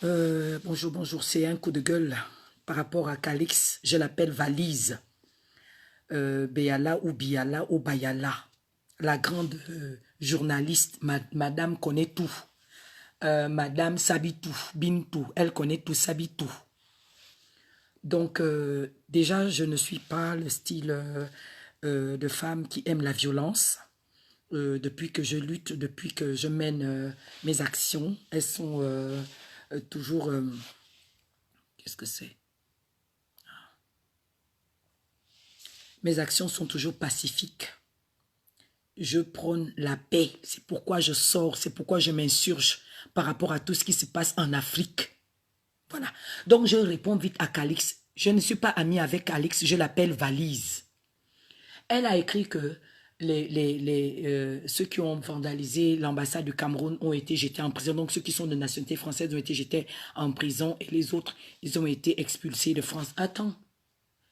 Bonjour, bonjour. C'est un coup de gueule par rapport à Calix. Je l'appelle Valise. Béala ou Biala ou Bayala. La grande journaliste, Madame connaît tout. Madame Sabitou, Bintou, elle connaît tout, Sabitou. Donc, déjà, je ne suis pas le style de femme qui aime la violence. Depuis que je lutte, depuis que je mène mes actions, elles sont toujours... qu'est-ce que c'est? Mes actions sont toujours pacifiques. Je prône la paix. C'est pourquoi je sors, c'est pourquoi je m'insurge par rapport à tout ce qui se passe en Afrique. Voilà. Donc, je réponds vite à Calix. Je ne suis pas amie avec Calix, je l'appelle Valise. Elle a écrit que ceux qui ont vandalisé l'ambassade du Cameroun ont été jetés en prison. Donc, ceux qui sont de nationalité française ont été jetés en prison et les autres, ils ont été expulsés de France. Attends,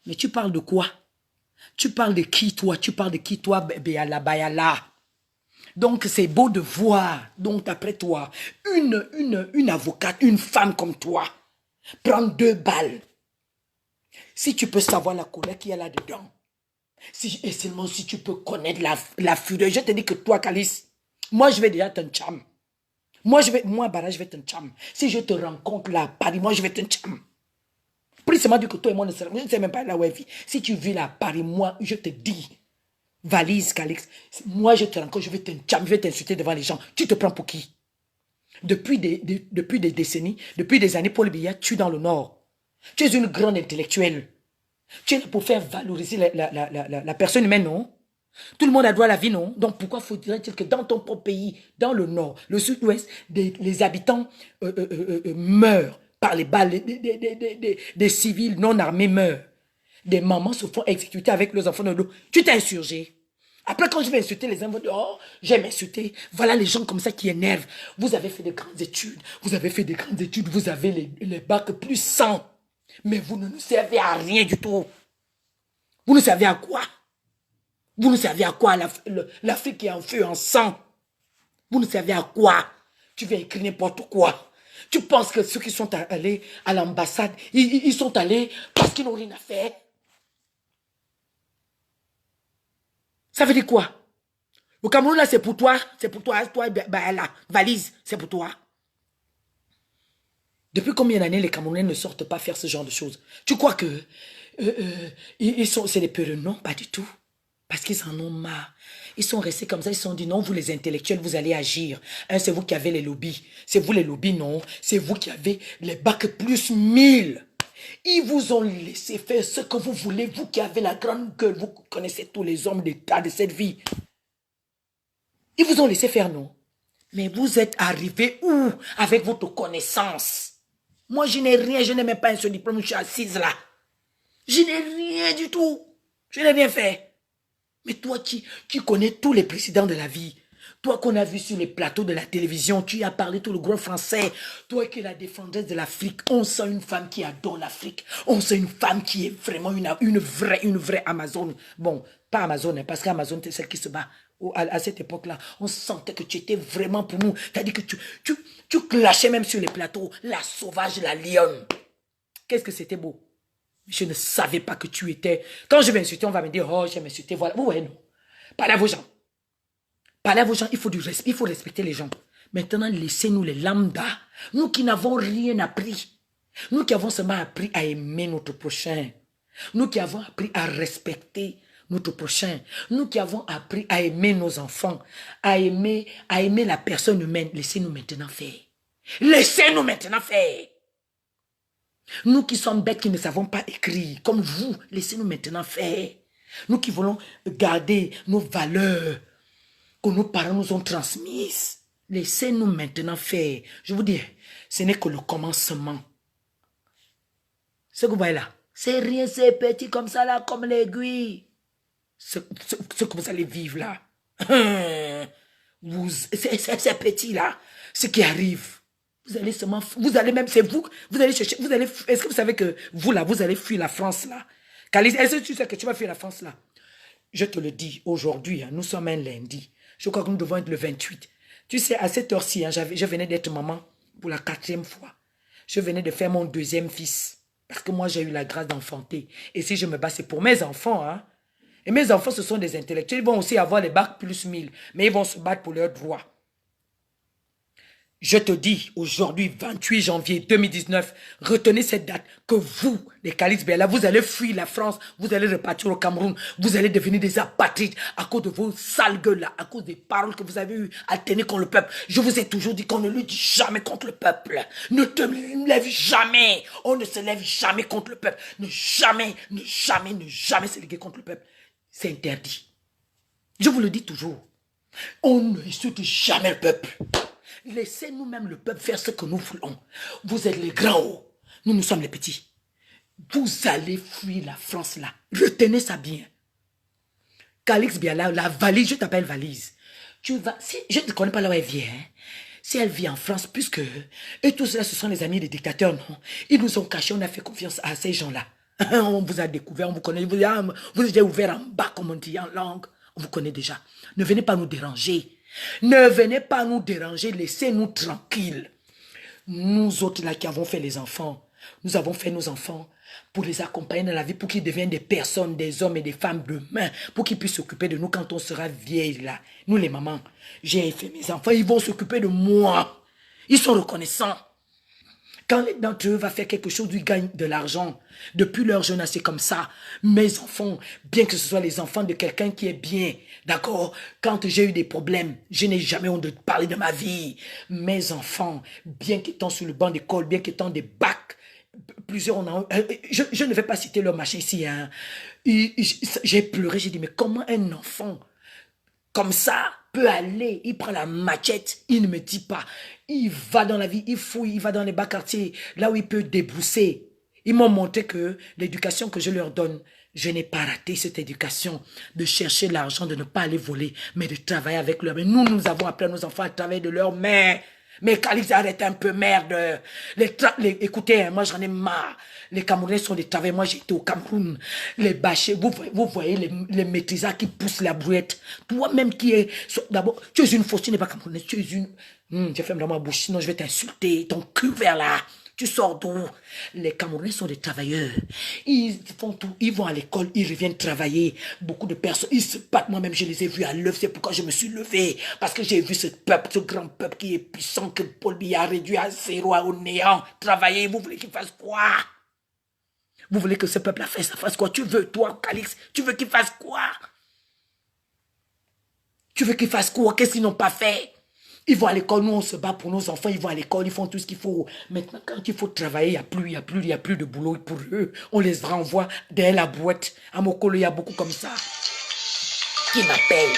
mais tu parles de quoi? Tu parles de qui, toi? Tu parles de qui, toi, Béala, Bayala? Donc, c'est beau de voir, donc, après toi, une avocate, une femme comme toi, prendre 2 balles. Si tu peux savoir la colère qu'il y a là-dedans, et seulement si tu peux connaître la fureur, je te dis que toi, Calice, moi, je vais déjà te tcham. Moi, Bara, je vais te tcham. Si je te rencontre là à Paris, moi, je vais te tcham. Précisément dit que toi et moi, je ne sais même pas là où elle vit. Si tu vis là à Paris, moi, je te dis, Valise, Calix, moi, je te rencontre, je vais te tcham, je vais t'insulter devant les gens. Tu te prends pour qui? Depuis des décennies, depuis des années, Paul Biya tue dans le Nord. Tu es une grande intellectuelle. Tu es là pour faire valoriser la personne humaine, non? Tout le monde a droit à la vie, non? Donc pourquoi faudrait-il que dans ton propre pays, dans le Nord, le Sud-Ouest, les habitants meurent par les balles, des civils non armés meurent. Des mamans se font exécuter avec leurs enfants dans l'eau. Tu t'es insurgé. Après, quand je vais insulter les enfants, oh, j'aime insulter. Voilà les gens comme ça qui énervent. Vous avez fait de grandes études. Vous avez fait de grandes études. Vous avez les bacs plus 100. Mais vous ne nous servez à rien du tout. Vous nous servez à quoi? Vous nous servez à quoi? L'Afrique est en feu, en sang. Vous nous servez à quoi? Tu viens écrire n'importe quoi. Tu penses que ceux qui sont allés à l'ambassade, ils sont allés parce qu'ils n'ont rien à faire? Ça veut dire quoi? Le Cameroun, là, c'est pour toi, bah, là, Valise, c'est pour toi. Depuis combien d'années les Camerounais ne sortent pas faire ce genre de choses? Tu crois que c'est des peureux? Non, pas du tout. Parce qu'ils en ont marre. Ils sont restés comme ça, ils se sont dit, non, vous les intellectuels, vous allez agir. C'est vous qui avez les lobbies. C'est vous les lobbies, non. C'est vous qui avez les bacs plus 1000. Ils vous ont laissé faire ce que vous voulez, vous qui avez la grande gueule, vous connaissez tous les hommes d'État de cette vie. Ils vous ont laissé faire, non. Mais vous êtes arrivé où avec votre connaissance? Moi, je n'ai rien, je n'ai même pas un seul diplôme, je suis assise là. Je n'ai rien du tout. Je n'ai rien fait. Mais toi qui connais tous les présidents de la vie, toi qu'on a vu sur les plateaux de la télévision, tu as parlé tout le gros français, toi qui es la défenseuse de l'Afrique, on sent une femme qui adore l'Afrique, on sent une femme qui est vraiment une vraie Amazone. Bon, pas Amazone, hein, parce qu'Amazone, c'est celle qui se bat. À cette époque-là, on sentait que tu étais vraiment pour nous. C'est-à-dire que tu clashais même sur les plateaux, la sauvage, la lionne. Qu'est-ce que c'était beau. Je ne savais pas que tu étais... Quand je vais insulter, on va me dire, oh, j'ai insulté, voilà. Ouais, non. Parlez à vos gens. Parlez à vos gens, il faut du respect, il faut respecter les gens. Maintenant, laissez-nous les lambda. Nous qui n'avons rien appris. Nous qui avons seulement appris à aimer notre prochain. Nous qui avons appris à respecter notre prochain. Nous qui avons appris à aimer nos enfants. À aimer la personne humaine. Laissez-nous maintenant faire. Laissez-nous maintenant faire. Nous qui sommes bêtes, qui ne savons pas écrire, comme vous, laissez-nous maintenant faire. Nous qui voulons garder nos valeurs que nos parents nous ont transmises, laissez-nous maintenant faire. Je vous dis, ce n'est que le commencement. Ce que vous voyez là, c'est rien, c'est petit comme ça là, comme l'aiguille. Ce que vous allez vivre là, c'est petit là, ce qui arrive. Vous allez seulement, vous allez même, c'est vous allez chercher, est-ce que vous savez que vous là, vous allez fuir la France là? Est-ce que tu sais que tu vas fuir la France là? Je te le dis, aujourd'hui, hein, nous sommes un lundi. Je crois que nous devons être le 28. Tu sais, à cette heure-ci, hein, je venais d'être maman pour la 4e fois. Je venais de faire mon deuxième fils. Parce que moi, j'ai eu la grâce d'enfanter. Et si je me bats, c'est pour mes enfants. Hein. Et mes enfants, ce sont des intellectuels. Ils vont aussi avoir les bacs plus 1000. Mais ils vont se battre pour leurs droits. Je te dis, aujourd'hui, 28 janvier 2019, retenez cette date, que vous, les Calix Biala, vous allez fuir la France, vous allez repartir au Cameroun, vous allez devenir des apatrides à cause de vos sales gueules là, à cause des paroles que vous avez eues à tenir contre le peuple. Je vous ai toujours dit qu'on ne le dit jamais contre le peuple. Ne te lève jamais. On ne se lève jamais contre le peuple. Ne jamais se léguer contre le peuple. C'est interdit. Je vous le dis toujours. On ne insulte jamais le peuple. Laissez nous-mêmes le peuple faire ce que nous voulons. Vous êtes les grands hauts. Nous sommes les petits. Vous allez fuir la France là. Retenez ça bien. Calix Biala, la valise, je t'appelle valise. Tu vas, si, je ne connais pas là où elle vient. Hein. Si elle vit en France, puisque et tous ceux-là, ce sont les amis des dictateurs, non? Ils nous ont cachés, on a fait confiance à ces gens-là. On vous a découvert, on vous connaît. Vous avez ouvert en bas, comme on dit en langue. On vous connaît déjà. Ne venez pas nous déranger. Ne venez pas nous déranger, laissez-nous tranquilles. Nous autres là qui avons fait les enfants, nous avons fait nos enfants pour les accompagner dans la vie, pour qu'ils deviennent des personnes, des hommes et des femmes demain, pour qu'ils puissent s'occuper de nous quand on sera vieilles là. Nous les mamans, j'ai fait mes enfants, ils vont s'occuper de moi. Ils sont reconnaissants. Quand l'un d'entre eux va faire quelque chose, ils gagnent de l'argent. Depuis leur jeunesse, c'est comme ça. Mes enfants, bien que ce soit les enfants de quelqu'un qui est bien, d'accord, quand j'ai eu des problèmes, je n'ai jamais honte de parler de ma vie. Mes enfants, bien qu'étant sur le banc d'école, bien qu'étant des bacs, plusieurs, je ne vais pas citer leur machin ici. Hein. J'ai pleuré, j'ai dit, mais comment un enfant comme ça peut aller, il prend la machette, il ne me dit pas. Il va dans la vie, il fouille, il va dans les bas quartiers, là où il peut débousser. Ils m'ont montré que l'éducation que je leur donne, je n'ai pas raté cette éducation de chercher l'argent, de ne pas aller voler, mais de travailler avec leurs mains. Nous avons appris à nos enfants à travailler de leurs mains. Mais Calix, arrête un peu, merde. Écoutez, hein, moi j'en ai marre. Les Camerounais sont des travailleurs. Moi j'étais au Cameroun. Les bâchers, vous voyez les maîtrisards qui poussent la brouette. Toi-même qui es... D'abord, tu es une fausse, tu n'es pas Camerounais. Tu es une... je ferme dans ma bouche, sinon je vais t'insulter. Ton cul vers là. Tu sors d'où? Les Camerounais sont des travailleurs. Ils font tout. Ils vont à l'école, ils reviennent travailler. Beaucoup de personnes, ils se battent. Moi-même, je les ai vus à l'œuvre. C'est pourquoi je me suis levé. Parce que j'ai vu ce peuple, ce grand peuple qui est puissant, que Paul Biya a réduit à zéro, au néant. Travailler, vous voulez qu'il fasse quoi? Vous voulez que ce peuple fasse quoi? Tu veux, toi, Calix, tu veux qu'il fasse quoi? Tu veux qu'il fasse quoi? Qu'est-ce qu'ils n'ont pas fait? Ils vont à l'école, nous on se bat pour nos enfants, ils vont à l'école, ils font tout ce qu'il faut. Maintenant, quand il faut travailler, il n'y a plus de boulot pour eux. On les renvoie derrière la boîte. À Mokolo, il y a beaucoup comme ça. Qui m'appelle?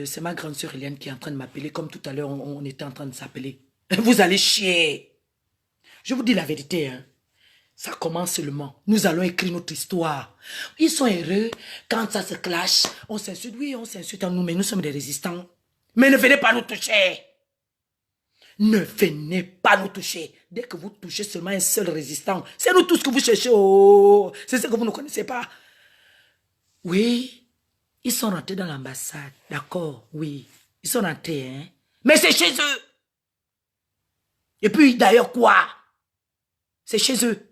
C'est ma grande sœur Eliane qui est en train de m'appeler, comme tout à l'heure, on était en train de s'appeler. Vous allez chier. Je vous dis la vérité, hein. Ça commence seulement. Nous allons écrire notre histoire. Ils sont heureux. Quand ça se clash, on s'insulte. Oui, on s'insulte en nous, mais nous sommes des résistants. Mais ne venez pas nous toucher. Ne venez pas nous toucher. Dès que vous touchez seulement un seul résistant, c'est nous tous que vous cherchez. Oh, c'est ce que vous ne connaissez pas. Oui, ils sont rentrés dans l'ambassade. D'accord, oui. Ils sont rentrés, hein. Mais c'est chez eux. Et puis, d'ailleurs, quoi? C'est chez eux.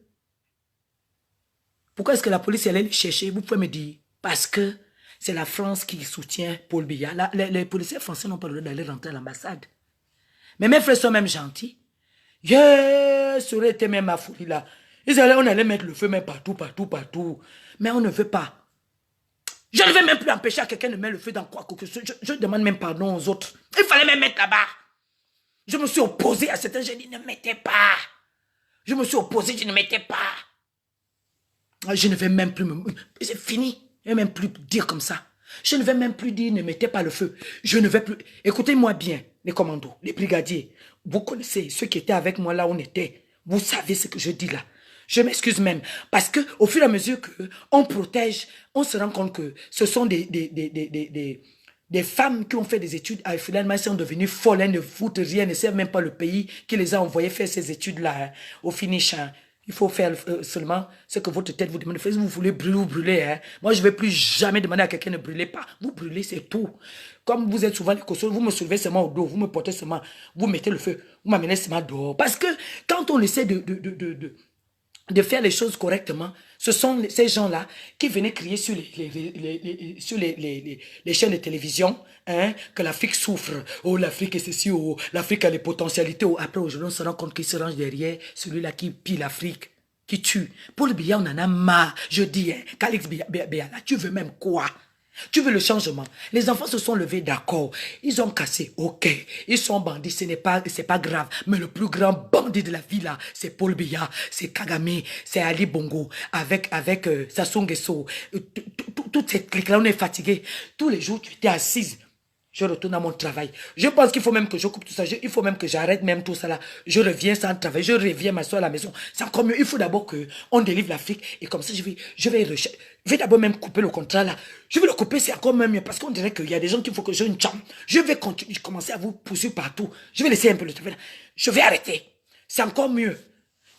Pourquoi est-ce que la police allait les chercher? Vous pouvez me dire. Parce que c'est la France qui soutient Paul Biya. Les policiers français n'ont pas le droit d'aller rentrer à l'ambassade. Mais mes frères sont même gentils. Ça aurait été même ma folie là. On allait mettre le feu même partout. Mais on ne veut pas. Je ne vais même plus empêcher à quelqu'un de mettre le feu dans quoi que ce soit. Je demande même pardon aux autres. Il fallait même mettre là-bas. Je me suis opposé à certains. J'ai dit ne mettez pas. Je me suis opposé, je ne mettais pas. Je ne vais même plus me... C'est fini. Je ne vais même plus dire comme ça. Je ne vais même plus dire ne mettez pas le feu. Je ne vais plus... Écoutez-moi bien, les commandos, les brigadiers. Vous connaissez ceux qui étaient avec moi là où on était. Vous savez ce que je dis là. Je m'excuse même. Parce que au fur et à mesure qu'on protège, on se rend compte que ce sont des femmes qui ont fait des études, finalement, elles sont devenues folles, elles ne foutent rien, ne savent même pas le pays qui les a envoyées faire ces études-là, hein, au finish. Hein. Il faut faire seulement ce que votre tête vous demande de faire. Si vous voulez brûler, vous brûlez. Hein. Moi, je ne vais plus jamais demander à quelqu'un de ne brûler pas. Vous brûlez, c'est tout. Comme vous êtes souvent les costauds, vous me soulevez seulement au dos, vous me portez seulement, vous mettez le feu, vous m'amenez seulement dehors. Parce que quand on essaie de faire les choses correctement, ce sont ces gens-là qui venaient crier sur les chaînes de télévision, hein, que l'Afrique souffre, oh l'Afrique est ceci, oh l'Afrique a les potentialités, oh après aujourd'hui on se rend compte qu'il se range derrière celui-là qui pille l'Afrique, qui tue. Paul Biya, on en a marre, je dis, hein, Calix Biya, là, tu veux même quoi? Tu veux le changement? Les enfants se sont levés, d'accord. Ils ont cassé, ok. Ils sont bandits, c'est pas grave. Mais le plus grand bandit de la vie là, c'est Paul Biya, c'est Kagame, c'est Ali Bongo, avec Sassou Nguesso. Toute cette clique-là, on est fatigué. Tous les jours, tu étais assise. Je retourne à mon travail. Je pense qu'il faut même que je coupe tout ça. Il faut même que j'arrête même tout ça là. Je reviens sans travail. Je reviens m'asseoir à la maison. C'est encore mieux. Il faut d'abord qu'on délivre l'Afrique. Et comme ça, je vais d'abord même couper le contrat là. Je vais le couper, c'est encore même mieux. Parce qu'on dirait qu'il y a des gens qu'il faut que je une chambre. Je vais commencer à vous poursuivre partout. Je vais laisser un peu le travail là. Je vais arrêter. C'est encore mieux.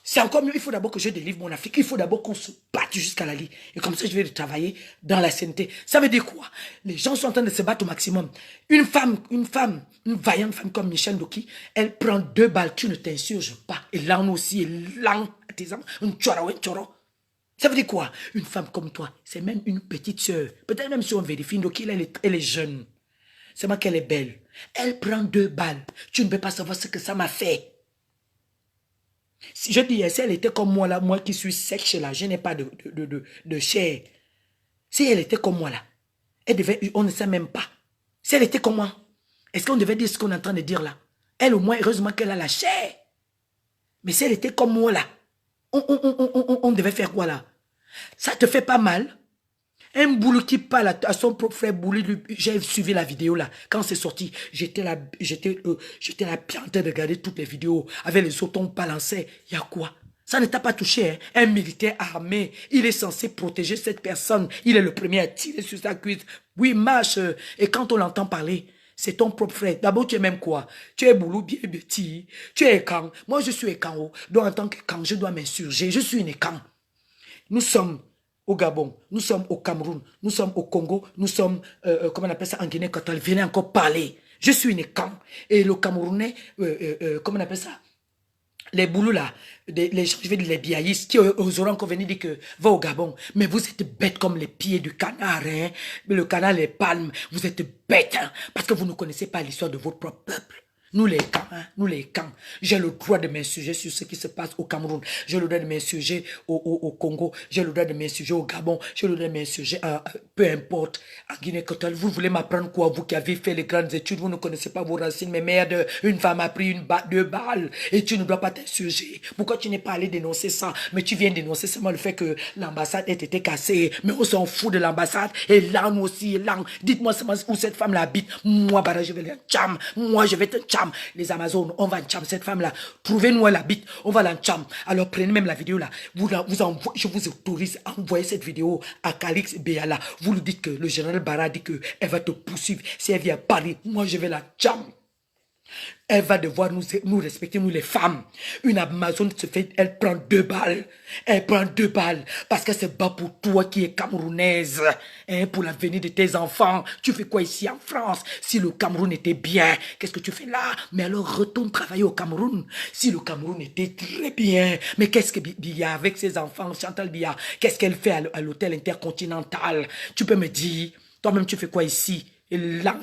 C'est encore mieux, il faut d'abord que je délivre mon Afrique. Il faut d'abord qu'on se batte jusqu'à la ligne. Et comme ça, je vais travailler dans la sainteté. Ça veut dire quoi? Les gens sont en train de se battre au maximum. Une vaillante femme comme Michel Doki, elle prend 2 balles, tu ne t'insurges pas. Et là, on aussi, un tchoro. Ça veut dire quoi? Une femme comme toi, c'est même une petite soeur. Peut-être même si on vérifie, Doki, elle est jeune. C'est moi qu'elle est belle. Elle prend 2 balles. Tu ne peux pas savoir ce que ça m'a fait. Si je dis, si elle était comme moi là, moi qui suis sèche là, je n'ai pas de chair. Si elle était comme moi là, on ne sait même pas. Si elle était comme moi, est-ce qu'on devait dire ce qu'on est en train de dire là? Elle au moins, heureusement qu'elle a la chair. Mais si elle était comme moi là, on devait faire quoi là? Ça te fait pas mal? Un boulot qui parle à son propre frère Boulou, j'ai suivi la vidéo là. Quand c'est sorti, j'étais là bien en train de regarder toutes les vidéos. Avec les autres, on balançait. Il y a quoi? Ça ne t'a pas touché, hein? Un militaire armé, il est censé protéger cette personne. Il est le premier à tirer sur sa cuisse. Oui, marche. Et quand on l'entend parler, c'est ton propre frère. D'abord, tu es même quoi? Tu es Boulou bien petit. Tu es Ekan. Moi, je suis Ekan. Donc, en tant qu'Ekan, je dois m'insurger. Je suis une Ekan. Nous sommes au Gabon, nous sommes au Cameroun, nous sommes au Congo, nous sommes, comment on appelle ça, en Guinée équatoriale. Venez encore parler. Je suis une camp. Et le Camerounais, comment on appelle ça, les boulous là, les gens, je vais dire les biaïstes, qui oseront encore venir dire que va au Gabon. Mais vous êtes bêtes comme les pieds du canard, hein. Le canard, les palmes, vous êtes bêtes, hein, parce que vous ne connaissez pas l'histoire de votre propre peuple. Nous les camps, hein, nous les camps. J'ai le droit de m'insurger sur ce qui se passe au Cameroun. J'ai le droit de m'insurger au Congo. J'ai le droit de m'insurger au Gabon. J'ai le droit de m'insurger peu importe, en Guinée équatoriale. Vous voulez m'apprendre quoi? Vous qui avez fait les grandes études, vous ne connaissez pas vos racines. Mais merde, une femme a pris 2 balles et tu ne dois pas t'insurger. Pourquoi tu n'es pas allé dénoncer ça? Mais tu viens dénoncer seulement le fait que l'ambassade ait été cassée. Mais on s'en fout de l'ambassade. Et là, nous aussi, là. Dites-moi seulement où cette femme-là habite. Moi, Bara, je vais la tcham. Moi, je vais te tcham. Les Amazones, on va en tcham cette femme-là. Trouvez-nous où elle habite, on va l'en tcham. Alors prenez même la vidéo là. Je vous autorise à envoyer cette vidéo à Calix Béala. Vous lui dites que le général Bara dit qu'elle va te poursuivre. Si elle vient à Paris, moi je vais la tcham. Elle va devoir nous respecter, nous les femmes. Une Amazone se fait, elle prend 2 balles. Elle prend 2 balles. Parce qu'elle se bat pour toi qui es camerounaise. Hein, pour l'avenir de tes enfants. Tu fais quoi ici en France? Si le Cameroun était bien, qu'est-ce que tu fais là? Mais alors retourne travailler au Cameroun. Si le Cameroun était très bien. Mais qu'est-ce que Biya avec ses enfants, Chantal Biya, qu'est-ce qu'elle fait à l'hôtel intercontinental? Tu peux me dire, toi-même tu fais quoi ici? Et là,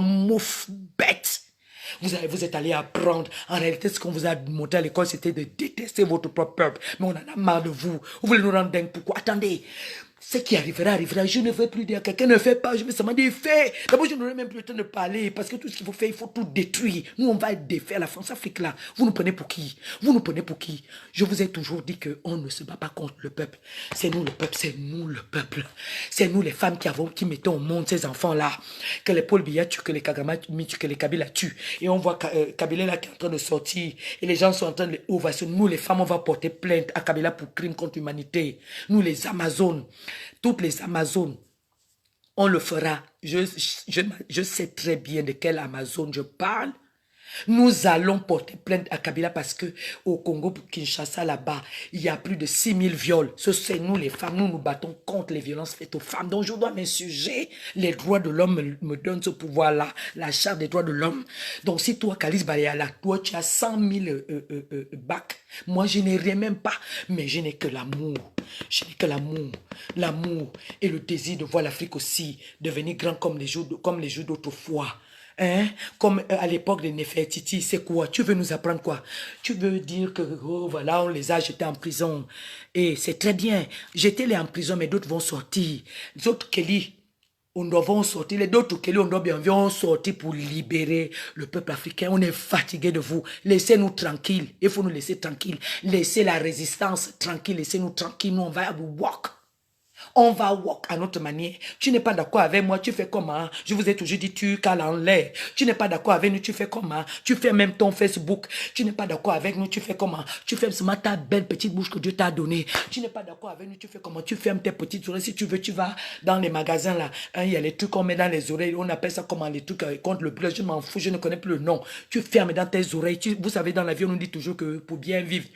mouf, bête. Vous êtes allé apprendre. En réalité, ce qu'on vous a montré à l'école, c'était de détester votre propre peuple. Mais on en a marre de vous. Vous voulez nous rendre dingue. Pourquoi? Attendez. Ce qui arrivera, arrivera. Je ne veux plus dire quelqu'un ne fait pas. Je veux seulement des faits. D'abord, je n'aurai même plus le temps de parler. Parce que tout ce qu'il faut faire, il faut tout détruire. Nous, on va défaire la France-Afrique là. Vous nous prenez pour qui? Vous nous prenez pour qui? Je vous ai toujours dit qu'on ne se bat pas contre le peuple. C'est nous le peuple. C'est nous le peuple. C'est nous les femmes qui mettons au monde ces enfants-là. Que les Paul Biya tuent, que les Kagama tuent, que les Kabila tuent. Et on voit Kabila là qui est en train de sortir. Et les gens sont en train de ovationner. Nous, les femmes, on va porter plainte à Kabila pour crime contre l'humanité. Nous, les Amazones. Toutes les Amazones, on le fera. Je sais très bien de quelle Amazone je parle. Nous allons porter plainte à Kabila parce que au Congo, Kinshasa, là-bas, il y a plus de 6000 viols. C'est nous les femmes, nous nous battons contre les violences faites aux femmes. Donc je dois m'insurger. Les droits de l'homme me donnent ce pouvoir-là, la charte des droits de l'homme. Donc si toi, Kalis Bayala, toi tu as 100 000 bacs, moi je n'ai rien même pas, mais je n'ai que l'amour. Je n'ai que l'amour. L'amour et le désir de voir l'Afrique aussi devenir grand comme les jours d'autrefois. Hein? Comme à l'époque de Néfertiti, c'est quoi? Tu veux nous apprendre quoi? Tu veux dire que, oh, voilà, on les a jetés en prison. Et c'est très bien. Jeter-les en prison, mais d'autres vont sortir. Les autres Kelly, on doit sortir. Les autres Kelly, on doit bien vont sortir pour libérer le peuple africain. On est fatigué de vous. Laissez-nous tranquilles. Il faut nous laisser tranquilles. Laissez la résistance tranquille. Laissez-nous tranquilles. Nous, on va vous walk. On va walk à notre manière. Tu n'es pas d'accord avec moi, tu fais comment? Je vous ai toujours dit, tu cales en l'air. Tu n'es pas d'accord avec nous, tu fais comment? Tu fais même ton Facebook. Tu n'es pas d'accord avec nous, tu fais comment? Tu fermes seulement ta belle petite bouche que Dieu t'a donnée. Tu n'es pas d'accord avec nous, tu fais comment? Tu fermes tes petites oreilles. Si tu veux, tu vas dans les magasins là. Hein, il y a les trucs qu'on met dans les oreilles. On appelle ça comment? Les trucs contre le bleu. Je m'en fous, je ne connais plus le nom. Tu fermes dans tes oreilles. Vous savez, dans la vie, on nous dit toujours que pour bien vivre,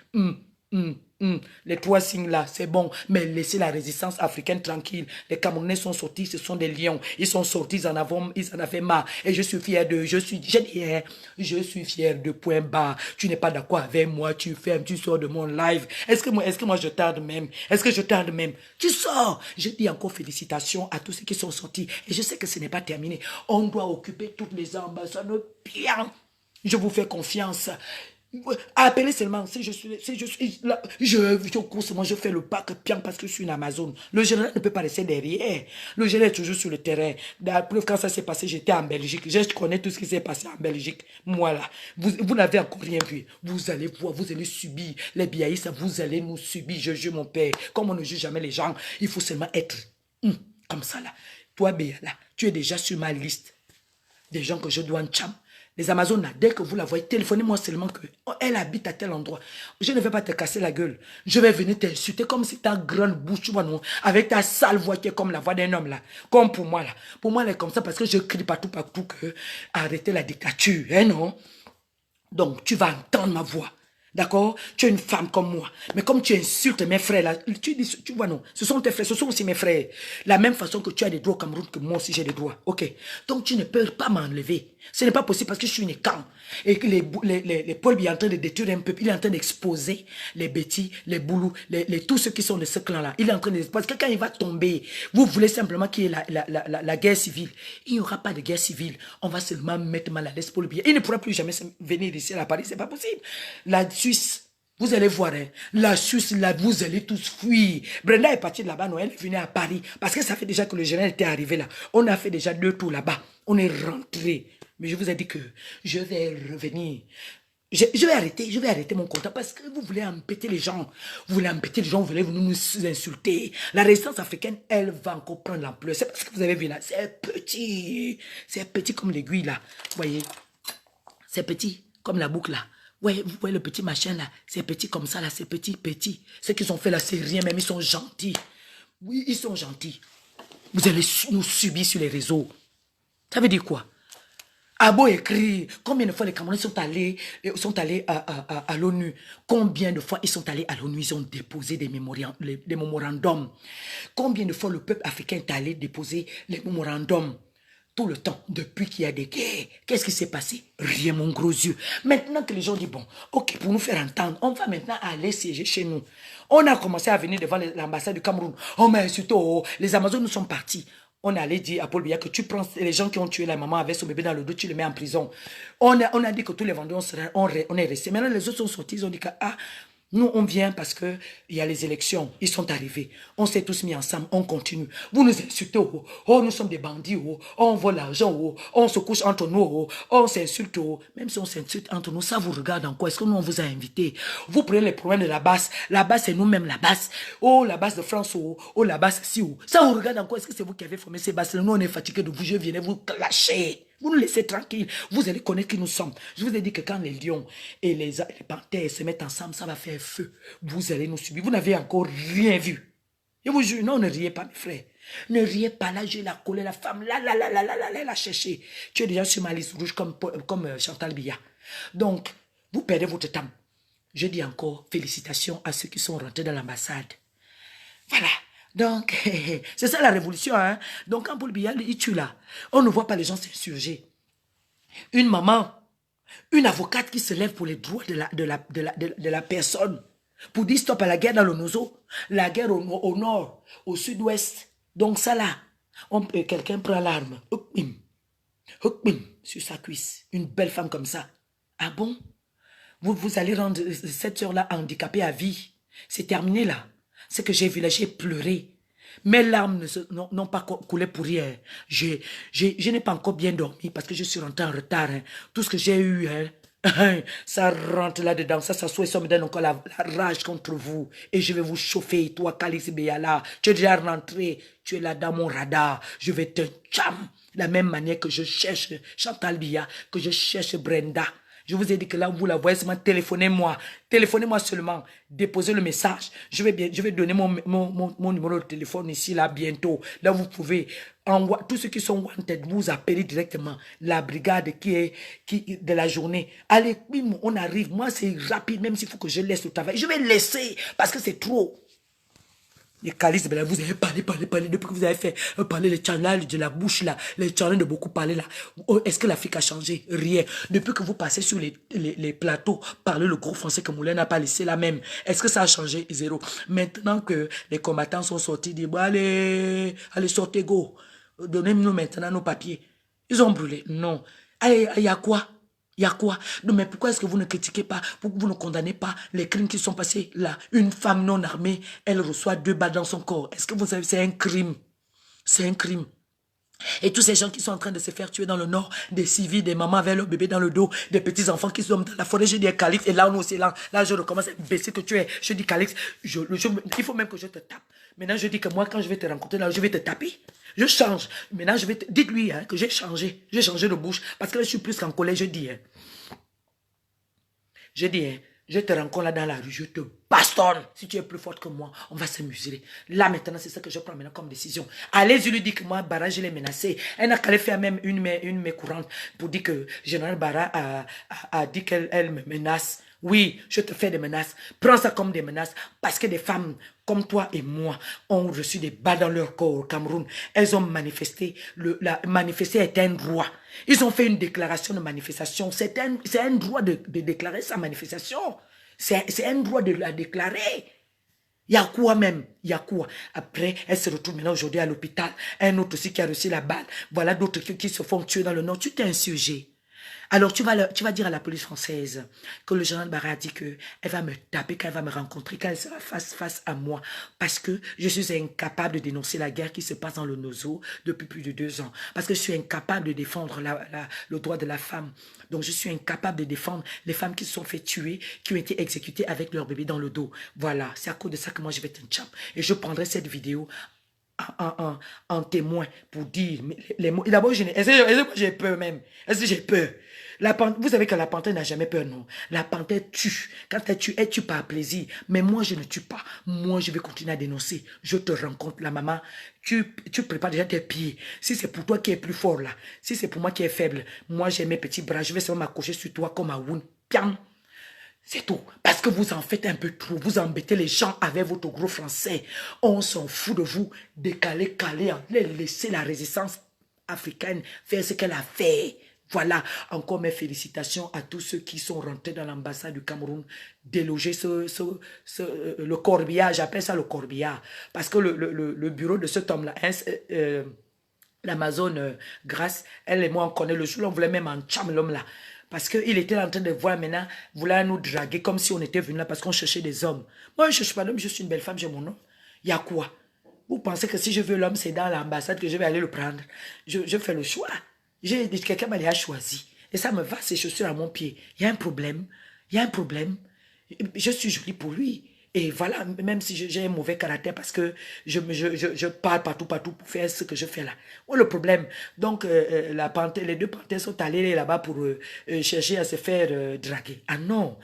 les 3 signes là, c'est bon, mais laissez la résistance africaine tranquille. Les Camerounais sont sortis, ce sont des lions. Ils sont sortis, ils en avaient marre. Et je suis fier de, je suis fier de point bas. Tu n'es pas d'accord avec moi, tu fermes, tu sors de mon live. Est-ce que moi je tarde même? Est-ce que je tarde même? Tu sors. Je dis encore félicitations à tous ceux qui sont sortis. Et je sais que ce n'est pas terminé. On doit occuper toutes les ambassades bien. Je vous fais confiance. Appelez seulement, si je suis là, je cours seulement, je fais le pack bien parce que je suis une Amazon. Le général ne peut pas rester derrière. Le général est toujours sur le terrain. La preuve, quand ça s'est passé, j'étais en Belgique. Je connais tout ce qui s'est passé en Belgique. Moi là, vous n'avez encore rien vu. Vous allez voir, vous allez subir. Les biaïs, vous allez nous subir. Je jure mon père. Comme on ne juge jamais les gens, il faut seulement être comme ça là. Toi, Béa, là, tu es déjà sur ma liste des gens que je dois en cham. Les Amazones, dès que vous la voyez, téléphonez-moi seulement que elle habite à tel endroit. Je ne vais pas te casser la gueule. Je vais venir t'insulter comme si ta grande bouche, tu vois, non, avec ta sale voix qui est comme la voix d'un homme, là. Comme pour moi, là. Pour moi, elle est comme ça parce que je crie partout que arrêtez la dictature, hein, non? Donc, tu vas entendre ma voix. D'accord? Tu es une femme comme moi. Mais comme tu insultes mes frères, là, tu dis, tu vois, non, ce sont tes frères, ce sont aussi mes frères. La même façon que tu as des droits au Cameroun, que moi aussi j'ai des droits. Ok? Donc tu ne peux pas m'enlever. Ce n'est pas possible parce que je suis une camp. Et que les Paul est en train de détruire un peuple. Il est en train d'exposer les bêtis, les boulous, tous ceux qui sont de ce clan-là. Il est en train de... Parce que quand il va tomber, vous voulez simplement qu'il y ait la guerre civile. Il n'y aura pas de guerre civile. On va seulement mettre mal à l'aise Paul Biya. Il ne pourra plus jamais venir ici à Paris. C'est pas possible. La Suisse, vous allez voir, hein, la Suisse, là, vous allez tous fuir. Brenda est partie de là-bas, Noël est venue à Paris. Parce que ça fait déjà que le général était arrivé là. On a fait déjà 2 tours là-bas. On est rentré. Mais je vous ai dit que je vais revenir. Je vais arrêter mon compte parce que vous voulez empêter les gens. Vous voulez empêter les gens, vous voulez nous insulter. La résistance africaine, elle va encore prendre l'ampleur. C'est parce que vous avez vu là, c'est petit. C'est petit comme l'aiguille là. Vous voyez? C'est petit comme la boucle là. Ouais, vous voyez le petit machin là, c'est petit comme ça là, c'est petit, petit. Ce qu'ils ont fait là, c'est rien, même ils sont gentils. Oui, ils sont gentils. Vous allez nous subir sur les réseaux. Ça veut dire quoi? Abo écrit, combien de fois les Camerounais sont allés à l'ONU? Combien de fois ils sont allés à l'ONU? Ils ont déposé des mémorandums. Combien de fois le peuple africain est allé déposer les mémorandums? Tout le temps, depuis qu'il y a des guerres. Qu'est-ce qui s'est passé? Rien, mon gros yeux. Maintenant que les gens disent, bon, ok, pour nous faire entendre, on va maintenant aller siéger chez nous. On a commencé à venir devant l'ambassade du Cameroun. Oh, mais surtout, les Amazones nous sont partis. On allait dire à Paul Biya que tu prends les gens qui ont tué la maman avec son bébé dans le dos, tu les mets en prison. On a dit que tous les vendeurs, on est restés. Maintenant, les autres sont sortis, ils ont dit que, ah, nous, on vient parce qu'il y a les élections. Ils sont arrivés. On s'est tous mis ensemble. On continue. Vous nous insultez. Oh, oh nous sommes des bandits. Oh, on vole l'argent. Oh, on se couche entre nous. Oh, on s'insulte. Oh. Même si on s'insulte entre nous, ça vous regarde en quoi? Est-ce que nous, on vous a invité? Vous prenez les problèmes de la base. La base, c'est nous-mêmes, la base. Oh, la base de France. Oh, oh la base, si. Oh. Ça vous regarde en quoi? Est-ce que c'est vous qui avez formé ces bases? Nous, on est fatigués de vous. Je viens vous clasher. Vous nous laissez tranquille. Vous allez connaître qui nous sommes. Je vous ai dit que quand les lions et les panthères se mettent ensemble, ça va faire feu. Vous allez nous subir. Vous n'avez encore rien vu. Je vous jure, non, ne riez pas, mes frères. Ne riez pas, là, j'ai la colère, la femme, là, la chercher. Tu es déjà sur ma liste rouge comme Chantal Biya. Donc, vous perdez votre temps. Je dis encore félicitations à ceux qui sont rentrés dans l'ambassade. Voilà. Donc, c'est ça la révolution. Hein? Donc, quand Paul Biya, il tue là, on ne voit pas les gens s'insurger. Une maman, une avocate qui se lève pour les droits de la personne, pour dire stop à la guerre dans le Nozo, la guerre au nord, au sud-ouest. Donc ça là, quelqu'un prend l'arme, sur sa cuisse, une belle femme comme ça. Ah bon? Vous allez rendre cette soeur-là handicapée à vie. C'est terminé là. C'est que j'ai vu là, j'ai pleuré. Mes larmes n'ont pas coulé pour rien. Je n'ai pas encore bien dormi parce que je suis rentré en retard. Hein. Tout ce que j'ai eu, hein, ça rentre là-dedans. Ça s'assoit et ça me donne encore la rage contre vous. Et je vais vous chauffer. Toi, Kalix Beyala, tu es déjà rentré. Tu es là dans mon radar. Je vais te tcham. De la même manière que je cherche Chantal Biya, que je cherche Brenda. Je vous ai dit que là, vous la voyez seulement, téléphonez-moi. Téléphonez-moi seulement. Déposez le message. Je vais donner mon numéro de téléphone ici, là, bientôt. Là, vous pouvez, tous ceux qui sont wanted, vous appelez directement la brigade qui de la journée. Allez, on arrive. Moi, c'est rapide, même s'il faut que je laisse le travail. Je vais laisser, parce que c'est trop. Les calices, vous avez parlé, depuis que vous avez fait parler les channels de la bouche là, les channels de beaucoup parler là. Est-ce que l'Afrique a changé? Rien. Depuis que vous passez sur les plateaux, parler le gros français que Moulin n'a pas laissé là même. Est-ce que ça a changé? Zéro. Maintenant que les combattants sont sortis, ils disent, bon, allez, sortez go. Donnez-nous maintenant nos papiers. Ils ont brûlé. Non. Allez, il y a quoi? Il y a quoi? Non, mais pourquoi est-ce que vous ne critiquez pas, pourquoi vous ne condamnez pas les crimes qui sont passés là? Une femme non armée, elle reçoit 2 balles dans son corps. Est-ce que vous savez, c'est un crime? C'est un crime. Et tous ces gens qui sont en train de se faire tuer dans le nord, des civils, des mamans avec leur bébé dans le dos, des petits enfants qui sont dans la forêt, je dis Calix, et là on est aussi là je recommence à baisser que tu es. Je dis Calix, il faut même que je te tape. Maintenant je dis que moi quand je vais te rencontrer là, je vais te taper. Je change. Maintenant je vais te... Dites-lui hein, que j'ai changé de bouche, parce que là je suis plus qu'en colère, je dis. Hein. Je dis, hein, je te rencontre là dans la rue, je te bastonne. Si tu es plus forte que moi, on va se museler. Là maintenant, c'est ça que je prends maintenant comme décision. Allez-y lui dire que moi, Bara, je l'ai menacé. Elle n'a qu'à faire même une main courante pour dire que Général Bara a dit qu'elle me menace. Oui, je te fais des menaces. Prends ça comme des menaces parce que des femmes comme toi et moi ont reçu des balles dans leur corps au Cameroun. Elles ont manifesté. Manifester est un droit. Ils ont fait une déclaration de manifestation. C'est un droit de déclarer sa manifestation. C'est un droit de la déclarer. Il y a quoi même? Il y a quoi? Après, elle se retrouve maintenant aujourd'hui à l'hôpital. Un autre aussi qui a reçu la balle. Voilà d'autres qui se font tuer dans le nord. Tu t'es insurgé. Alors, tu vas dire à la police française que le général Bara a dit qu'elle va me taper, qu'elle va me rencontrer, qu'elle sera face à moi. Parce que je suis incapable de dénoncer la guerre qui se passe dans le Nozo depuis plus de 2 ans. Parce que je suis incapable de défendre le droit de la femme. Donc, je suis incapable de défendre les femmes qui se sont fait tuer, qui ont été exécutées avec leur bébé dans le dos. Voilà, c'est à cause de ça que moi, je vais être un champ. Et je prendrai cette vidéo en témoin pour dire les mots. D'abord, j'ai peur même. Est-ce que j'ai peur? Vous savez que la panthère n'a jamais peur, non? La panthère tue. Quand elle tue par plaisir. Mais moi, je ne tue pas. Moi, je vais continuer à dénoncer. Je te rencontre, la maman. Tu prépares déjà tes pieds. Si c'est pour toi qui es plus fort, là. Si c'est pour moi qui est faible. Moi, j'ai mes petits bras. Je vais seulement m'accrocher sur toi comme un wound. Piam! C'est tout. Parce que vous en faites un peu trop. Vous embêtez les gens avec votre gros français. On s'en fout de vous. Décaler, caler. Laissez la résistance africaine faire ce qu'elle a fait. Voilà, encore mes félicitations à tous ceux qui sont rentrés dans l'ambassade du Cameroun, déloger le corbillard, j'appelle ça le corbillard, parce que le bureau de cet homme-là, l'Amazon Grâce, elle et moi on connaît le jour, on voulait même en cham l'homme là, parce qu'il était en train de voir maintenant, vouloir nous draguer comme si on était venu là parce qu'on cherchait des hommes. Moi je ne cherche pas d'homme, je suis une belle femme, j'ai mon nom. Il y a quoi? Vous pensez que si je veux l'homme, c'est dans l'ambassade que je vais aller le prendre? Je fais le choix. Quelqu'un m'a déjà choisi. Et ça me va, ses chaussures à mon pied. Il y a un problème. Il y a un problème. Je suis jolie pour lui. Et voilà, même si j'ai un mauvais caractère parce que je parle partout pour faire ce que je fais là. Où est le problème? Donc, les 2 panthères sont allés là-bas pour chercher à se faire draguer. Ah non.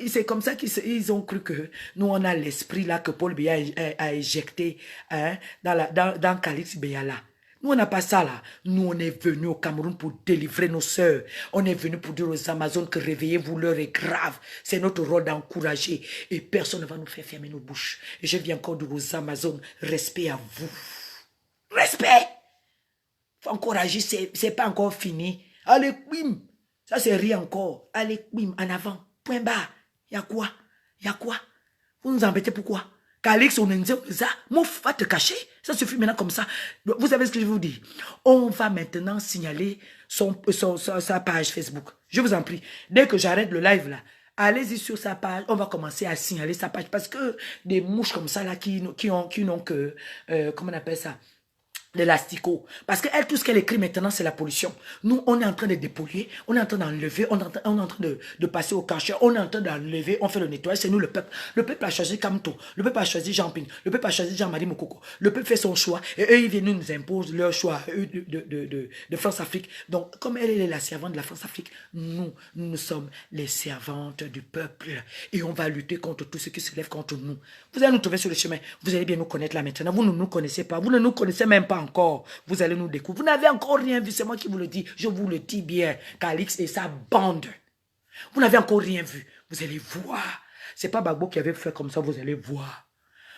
C'est comme ça qu'ils ont cru que nous, on a l'esprit là que Paul Biya a éjecté hein, dans Kalix Beyala. Nous, on n'a pas ça là. Nous, on est venus au Cameroun pour délivrer nos sœurs. On est venus pour dire aux Amazones que réveillez-vous, l'heure est grave. C'est notre rôle d'encourager. Et personne ne va nous faire fermer nos bouches. Et je viens encore dire aux Amazones, respect à vous. Respect. Faut encourager, c'est pas encore fini. Allez, bim. Ça, c'est rien encore. Allez, bim, en avant. Point bas. Il y a quoi? Il y a quoi? Vous nous embêtez pourquoi? Calix, on est ça. Mouf, va te cacher. Ça suffit maintenant comme ça. Vous savez ce que je vous dis? On va maintenant signaler sa page Facebook. Je vous en prie. Dès que j'arrête le live là, allez-y sur sa page. On va commencer à signaler sa page. Parce que des mouches comme ça là qui n'ont que, comment on appelle ça? De l'asticot. Parce qu'elle, tout ce qu'elle écrit maintenant, c'est la pollution. Nous, on est en train de dépolluer, on est en train d'enlever, on est en train de passer au cachet, on est en train d'enlever, on fait le nettoyage, c'est nous le peuple. Le peuple a choisi Kamto, le peuple a choisi Jean-Ping, le peuple a choisi Jean-Marie Mokoko. Le peuple fait son choix et eux, ils viennent nous imposer leur choix de France-Afrique. Donc, comme elle est la servante de la France-Afrique, nous sommes les servantes du peuple et on va lutter contre tout ce qui se lève contre nous. Vous allez nous trouver sur le chemin, vous allez bien nous connaître là maintenant. Vous ne nous connaissez pas, vous ne nous connaissez même pas encore. Vous allez nous découvrir. Vous n'avez encore rien vu, c'est moi qui vous le dis. Je vous le dis bien, Calix et sa bande. Vous n'avez encore rien vu. Vous allez voir. C'est pas Bagbo qui avait fait comme ça, vous allez voir.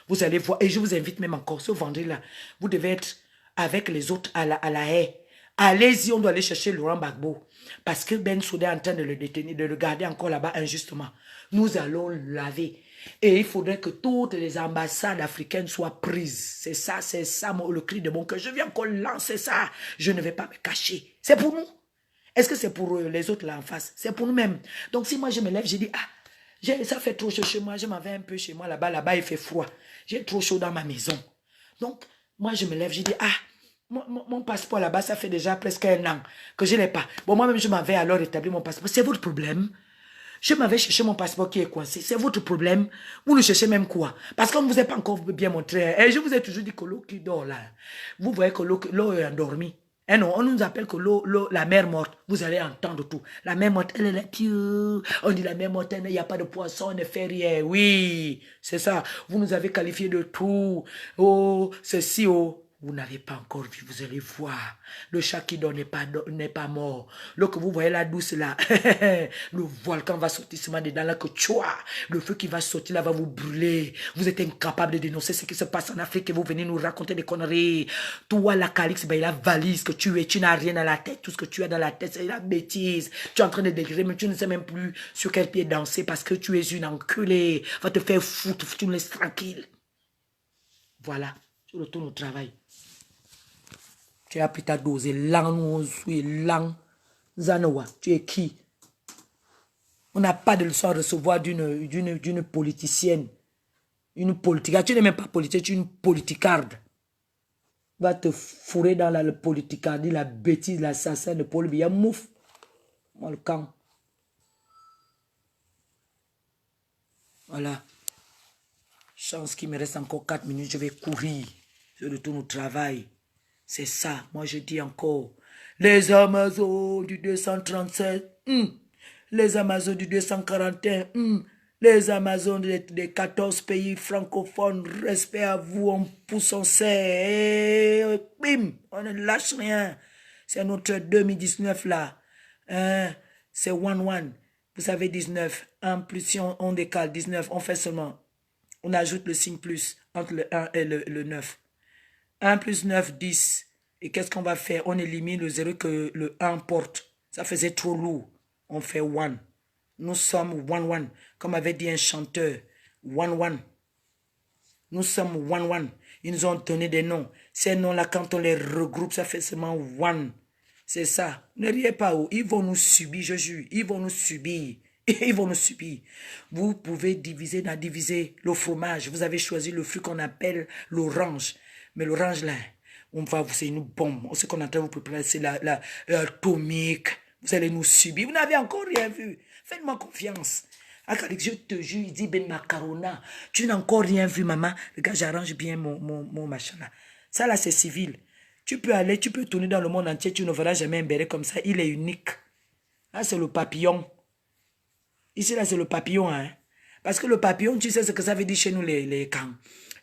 Vous allez voir. Et je vous invite même encore, ce vendredi-là, vous devez être avec les autres à la haie. Allez-y, on doit aller chercher Laurent Gbagbo. Parce que Ben Souda est en train de le détenir, de le garder encore là-bas injustement. Nous allons laver. Et il faudrait que toutes les ambassades africaines soient prises. C'est ça le cri de mon cœur. Je viens encore lancer ça. Je ne vais pas me cacher. C'est pour nous. Est-ce que c'est pour les autres là en face? C'est pour nous-mêmes. Donc si moi je me lève, je dis, ça fait trop chaud chez moi. Je m'en vais un peu chez moi là-bas. Là-bas, il fait froid. J'ai trop chaud dans ma maison. Donc, moi je me lève, je dis, mon passeport là-bas, ça fait déjà presque 1 an que je ne l'ai pas. Bon, moi-même, je m'en vais alors rétablir mon passeport. C'est votre problème. Je m'avais cherché mon passeport qui est coincé. C'est votre problème. Vous ne cherchez même quoi? Parce qu'on ne vous a pas encore bien montré. Et je vous ai toujours dit que l'eau qui dort là, vous voyez que l'eau est endormie. Et non, on nous appelle que la mer morte. Vous allez entendre tout. La mer morte, elle est là. On dit la mer morte, il n'y a pas de poisson, on ne fait rien. Oui, c'est ça. Vous nous avez qualifié de tout. Oh, ceci, oh. Vous n'avez pas encore vu, vous allez voir. Le chat qui dort n'est pas mort. L'eau que vous voyez là douce là, le volcan va sortir seulement dedans là que tchoua. Le feu qui va sortir là va vous brûler. Vous êtes incapable de dénoncer ce qui se passe en Afrique et vous venez nous raconter des conneries. Toi la Calix, ben, la valise que tu es, tu n'as rien à la tête. Tout ce que tu as dans la tête, c'est la bêtise. Tu es en train de dégrader, mais tu ne sais même plus sur quel pied danser parce que tu es une enculée. Va te faire foutre, tu nous laisses tranquille. Voilà, je retourne au travail. Tu as pris ta dose, lang, zanoa. Tu es qui? On n'a pas de leçon à recevoir d'une politicienne. Une politique. Tu n'es même pas politique, tu es une politicarde. Va te fourrer dans la politicardie, la bêtise, l'assassin de Paul Biya. Mouf. Moi, le camp. Voilà. Chance qu'il me reste encore 4 minutes, je vais courir. Je retourne au travail. C'est ça, moi je dis encore, les Amazones du 237, les Amazones du 241, les Amazones des 14 pays francophones, respect à vous, on pousse, on sait, bim, on ne lâche rien. C'est notre 2019 là, c'est 1-1, vous savez 19, 1 plus si on décale 19, on fait seulement, on ajoute le signe plus entre le 1 et le 9. 1 plus 9, 10. Et qu'est-ce qu'on va faire? On élimine le 0 que le 1 porte. Ça faisait trop lourd. On fait 1. Nous sommes 1-1. Comme avait dit un chanteur. 1-1. Nous sommes 1-1. Ils nous ont donné des noms. Ces noms-là, quand on les regroupe, ça fait seulement 1. C'est ça. Ne riez pas. Ils vont nous subir, je jure. Ils vont nous subir. Ils vont nous subir. Vous pouvez diviser le fromage. Vous avez choisi le fruit qu'on appelle l'orange. Mais l'orange là, c'est une bombe. Ce qu'on est en train de vous préparer, c'est l'atomique. Vous allez nous subir. Vous n'avez encore rien vu. Faites-moi confiance. Je te jure, il dit Ben Macarona. Tu n'as encore rien vu, maman. Regarde, j'arrange bien mon machin là. Ça là, c'est civil. Tu peux aller, tu peux tourner dans le monde entier. Tu ne verras jamais un béret comme ça. Il est unique. Là, c'est le papillon. Ici, là, c'est le papillon. Hein. Parce que le papillon, tu sais ce que ça veut dire chez nous, les camps.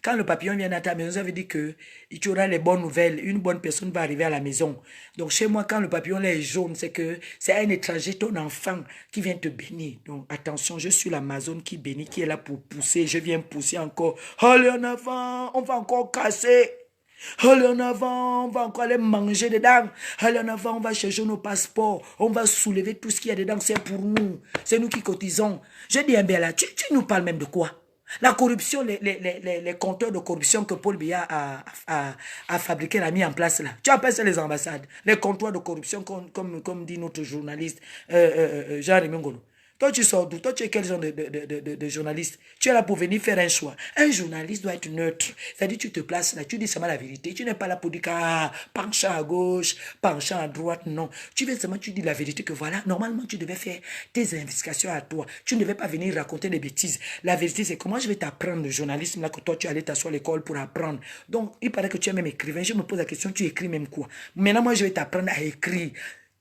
Quand le papillon vient à ta maison, ça veut dire que tu auras les bonnes nouvelles. Une bonne personne va arriver à la maison. Donc, chez moi, quand le papillon là est jaune, c'est que c'est un étranger, ton enfant, qui vient te bénir. Donc, attention, je suis l'Amazone qui bénit, qui est là pour pousser. Je viens pousser encore. Allez en avant, on va encore casser. Allez en avant, on va encore aller manger dedans. Allez en avant, on va chercher nos passeports. On va soulever tout ce qu'il y a dedans. C'est pour nous. C'est nous qui cotisons. Je dis, bien là, tu nous parles même de quoi? La corruption, les compteurs de corruption que Paul Biya a fabriqué, a mis en place là. Tu appelles ça les ambassades. Les comptoirs de corruption, comme dit notre journaliste Jean-Rémy Ngolo. Toi, tu sors d'où? Toi, tu es quel genre de journaliste? Tu es là pour venir faire un choix. Un journaliste doit être neutre. C'est-à-dire, tu te places là, tu dis seulement la vérité. Tu n'es pas là pour dire, penchant à gauche, penchant à droite. Non. Tu viens seulement, tu dis la vérité que voilà, normalement, tu devais faire tes investigations à toi. Tu ne devais pas venir raconter des bêtises. La vérité, c'est que moi, je vais t'apprendre le journalisme là que toi, tu allais t'asseoir à l'école pour apprendre. Donc, il paraît que tu es même écrivain. Je me pose la question, tu écris même quoi? Maintenant, moi, je vais t'apprendre à écrire.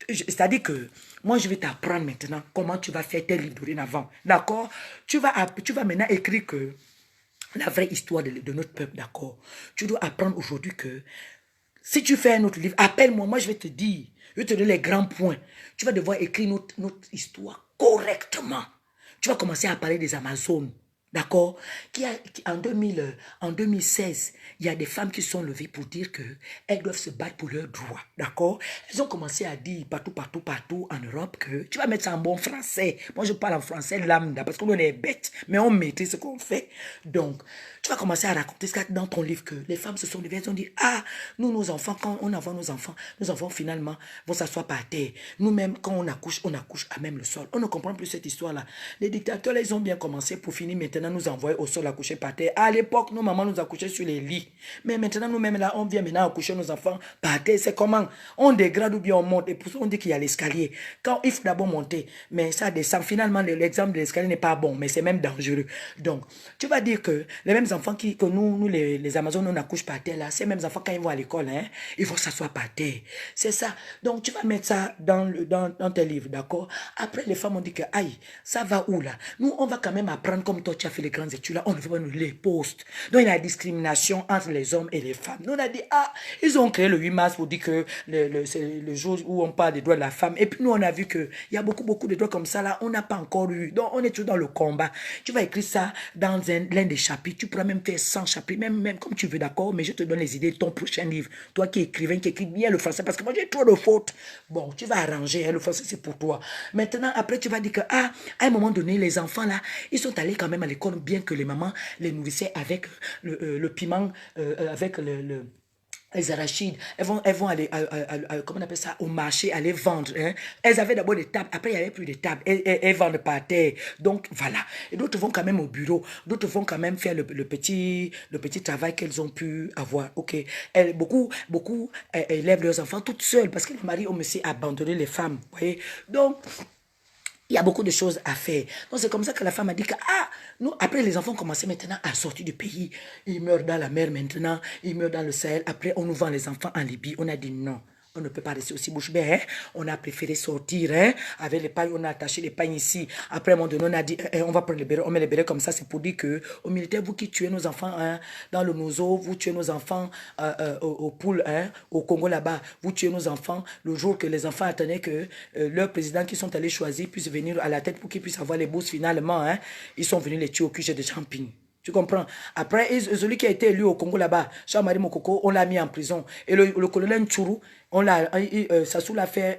C'est-à-dire que moi, je vais t'apprendre maintenant comment tu vas faire tes livres dorénavant. D'accord? Tu vas maintenant écrire que la vraie histoire de notre peuple, d'accord? Tu dois apprendre aujourd'hui que si tu fais un autre livre, appelle-moi, moi je vais te dire, je vais te donner les grands points. Tu vas devoir écrire notre histoire correctement. Tu vas commencer à parler des Amazones. D'accord? En 2016, il y a des femmes qui sont levées pour dire qu'elles doivent se battre pour leurs droits. D'accord? Elles ont commencé à dire partout en Europe que tu vas mettre ça en bon français. Moi, je parle en français lambda parce qu'on est bête, mais on maîtrise ce qu'on fait. Donc, tu vas commencer à raconter ça dans ton livre que les femmes se sont levées, elles ont dit, nous, nos enfants, quand on envoie nos enfants finalement vont s'asseoir par terre. Nous-mêmes, quand on accouche à même le sol. On ne comprend plus cette histoire-là. Les dictateurs, là, ils ont bien commencé pour finir maintenant nous envoyer au sol accoucher par terre. À l'époque, nos mamans nous accouchaient sur les lits. Mais maintenant, nous-mêmes, là, on vient maintenant accoucher nos enfants par terre. C'est comment? On dégrade ou bien on monte. Et pour ça, on dit qu'il y a l'escalier. Quand il faut d'abord monter, mais ça descend. Finalement, l'exemple de l'escalier n'est pas bon, mais c'est même dangereux. Donc, tu vas dire que les mêmes enfants que nous les Amazones, on accouche par terre, là, ces mêmes enfants, quand ils vont à l'école, hein, ils vont s'asseoir par terre. C'est ça. Donc, tu vas mettre ça dans tes livres, d'accord? Après, les femmes ont dit que, aïe, ça va où, là? Nous, on va quand même apprendre comme toi, tu as fait les grandes études, là, on ne veut pas nous les postes. Donc, il y a la discrimination entre les hommes et les femmes. Nous, on a dit, ils ont créé le 8 mars pour dire que c'est le jour où on parle des droits de la femme. Et puis, nous, on a vu qu'il y a beaucoup de droits comme ça, là, on n'a pas encore eu. Donc, on est toujours dans le combat. Tu vas écrire ça dans l'un des chapitres. Tu pourras même faire 100 chapitres, même comme tu veux, d'accord? Mais je te donne les idées de ton prochain livre. Toi qui es écrivain, qui écris bien le français, parce que moi, j'ai trop de fautes. Bon, tu vas arranger, hein, le français, c'est pour toi. Maintenant, après, tu vas dire que, à un moment donné, les enfants, là, ils sont allés quand même à l'école, bien que les mamans les nourrissaient avec le piment, avec les arachides. Elles vont aller, comment on appelle ça, au marché, aller vendre. Hein. Elles avaient d'abord des tables, après il n'y avait plus de tables. Elles vendent par terre. Donc, voilà. Et d'autres vont quand même au bureau. D'autres vont quand même faire le petit travail qu'elles ont pu avoir. Ok. Beaucoup élèvent leurs enfants toutes seules parce que les maris ont aussi abandonné les femmes. Vous voyez? Donc, il y a beaucoup de choses à faire. Donc, c'est comme ça que la femme a dit que, nous, après, les enfants commençaient maintenant à sortir du pays. Ils meurent dans la mer maintenant, ils meurent dans le Sahel. Après, on nous vend les enfants en Libye. On a dit non. On ne peut pas rester aussi bouche bée. Hein? On a préféré sortir. Hein? Avec les pailles, on a attaché les pailles ici. Après, à un moment donné, on a dit, on va prendre les bérets. On met les bérets comme ça. C'est pour dire que au militaire, vous qui tuez nos enfants hein, dans le Nozo, vous tuez nos enfants au Poul, hein, au Congo là-bas. Vous tuez nos enfants le jour que les enfants attendaient que leurs présidents qui sont allés choisir puissent venir à la tête pour qu'ils puissent avoir les bourses finalement. Hein? Ils sont venus les tuer au QG de Champigny. Tu comprends? Après, celui qui a été élu au Congo là-bas, Jean-Marie Mokoko, on l'a mis en prison. Et le colonel Ntchourou, Sassou l'a fait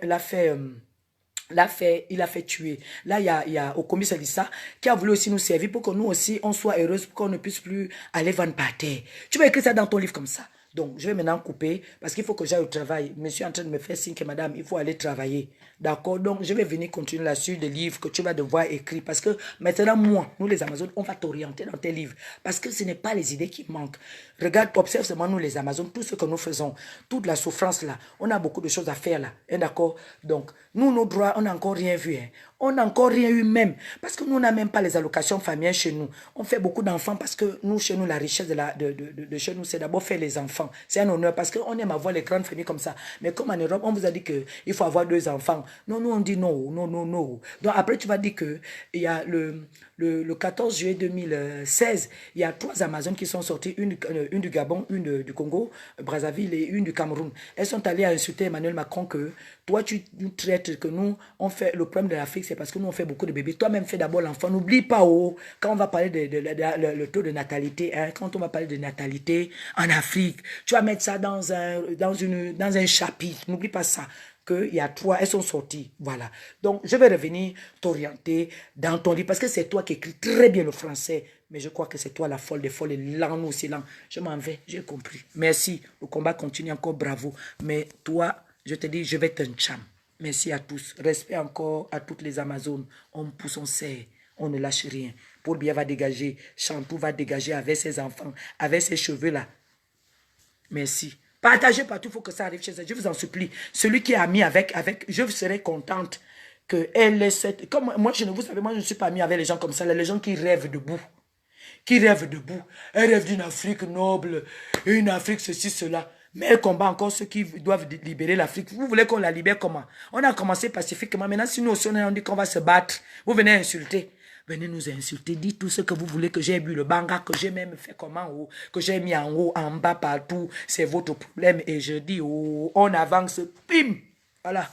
tuer. Là, il y a au commissaire Lissa qui a voulu aussi nous servir pour que nous aussi, on soit heureux, pour qu'on ne puisse plus aller vendre par terre. Tu vas écrire ça dans ton livre comme ça. Donc, je vais maintenant couper parce qu'il faut que j'aille au travail. Monsieur est en train de me faire signe que madame, il faut aller travailler. D'accord? Donc, je vais venir continuer la suite des livres que tu vas devoir écrire. Parce que maintenant, moi, nous les Amazones, on va t'orienter dans tes livres. Parce que ce n'est pas les idées qui manquent. Regarde, observe seulement nous les Amazones, tout ce que nous faisons, toute la souffrance là. On a beaucoup de choses à faire là. Hein, d'accord? Donc, nous, nos droits, on n'a encore rien vu. Hein. On n'a encore rien eu même. Parce que nous, on n'a même pas les allocations familiales chez nous. On fait beaucoup d'enfants parce que nous, chez nous, la richesse de chez nous, c'est d'abord faire les enfants. C'est un honneur parce qu'on aime avoir les grandes familles comme ça. Mais comme en Europe, on vous a dit qu'il faut avoir 2 enfants. Non, nous, on dit non, non, non, non. Donc après, tu vas dire qu'il y a le 14 juillet 2016, il y a 3 Amazones qui sont sorties, une du Gabon, une du Congo, Brazzaville et une du Cameroun. Elles sont allées à insulter Emmanuel Macron que toi, tu nous traites que nous, on fait le problème de l'Afrique, c'est parce que nous, on fait beaucoup de bébés. Toi-même, fais d'abord l'enfant. N'oublie pas, quand on va parler le taux de natalité, hein, quand on va parler de natalité en Afrique, tu vas mettre ça dans un chapitre. N'oublie pas ça. Qu'il y a 3, elles sont sorties. Voilà. Donc, je vais revenir t'orienter dans ton livre parce que c'est toi qui écris très bien le français. Mais je crois que c'est toi la folle des folles et lent, nous aussi lent. Je m'en vais, j'ai compris. Merci. Le combat continue encore, bravo. Mais toi, je te dis, je vais te cham. Merci à tous. Respect encore à toutes les Amazones. On pousse, on serre. On ne lâche rien. Paul Biya va dégager. Chantou va dégager avec ses enfants, avec ses cheveux-là. Merci. Partagez partout, il faut que ça arrive chez elle. Je vous en supplie. Celui qui est ami avec, je serai contente qu'elle ait cette... Comme moi, vous savez, moi, je ne suis pas ami avec les gens comme ça, les gens qui rêvent debout. Qui rêvent debout. Elle rêve d'une Afrique noble, une Afrique ceci, cela. Mais elle combat encore ceux qui doivent libérer l'Afrique. Vous voulez qu'on la libère comment? On a commencé pacifiquement. Maintenant, si nous aussi, on dit qu'on va se battre, vous venez insulter. Venez nous insulter, dites tout ce que vous voulez, que j'ai bu le banga, que j'ai même fait comme en haut, que j'ai mis en haut, en bas, partout. C'est votre problème. Et je dis, oh, on avance, pim. Voilà.